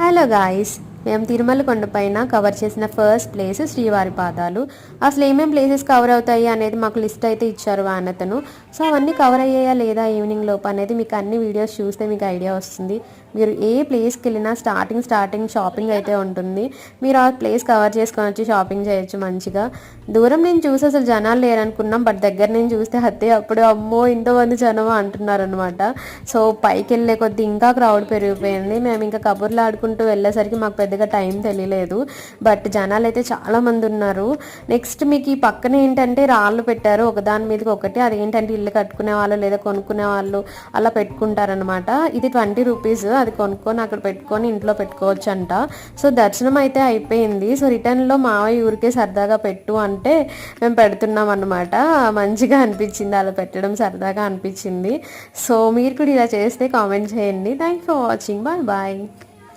Hello guys, మేము తిరుమల కొండపైన cover చేసిన ఫస్ట్ ప్లేస్ శ్రీవారి పాదాలు. అసలు ఏమేమి ప్లేసెస్ కవర్ అవుతాయి అనేది మాకు లిస్ట్ అయితే ఇచ్చారు అతను. సో అవన్నీ కవర్ అయ్యాయా లేదా ఈవినింగ్ లోపు అనేది మీకు అన్ని వీడియోస్ చూస్తే మీకు ఐడియా వస్తుంది. మీరు ఏ ప్లేస్కి వెళ్ళినా స్టార్టింగ్ షాపింగ్ అయితే ఉంటుంది. మీరు ఆ ప్లేస్ కవర్ చేసుకొని వచ్చి షాపింగ్ చేయొచ్చు మంచిగా. దూరం నేను చూసి అసలు జనాలు లేరనుకున్నాం, బట్ దగ్గర నేను చూస్తే అప్పుడు అమ్మో ఇంతమంది జనమా అంటున్నారు అనమాట. సో పైకి వెళ్ళే కొద్దీ ఇంకా క్రౌడ్ పెరిగిపోయింది. మేము ఇంకా కబుర్లు ఆడుకుంటూ వెళ్ళేసరికి మాకు పెద్దగా టైం తెలియలేదు, బట్ జనాలు అయితే చాలా మంది ఉన్నారు. నెక్స్ట్ మీకు ఈ పక్కన ఏంటంటే రాళ్ళు పెట్టారు ఒకదాని మీదకి ఒకటి. అదేంటంటే ఇల్లు కట్టుకునే వాళ్ళు లేదా కొనుక్కునే వాళ్ళు అలా పెట్టుకుంటారనమాట. ఇది 20 రూపీస్. అది కొనుక్కొని అక్కడ పెట్టుకొని ఇంట్లో పెట్టుకోవచ్చు అంట. సో దర్శనం అయితే అయిపోయింది. సో రిటర్న్లో మావయ్య ఊరికే సరదాగా పెట్టు అంటే మేము పెడుతున్నాం అనమాట. మంచిగా అనిపించింది అలా పెట్టడం, సరదాగా అనిపించింది. సో మీరు కూడా ఇలా చేస్తే కామెంట్ చేయండి. Thanks for watching. Bye bye.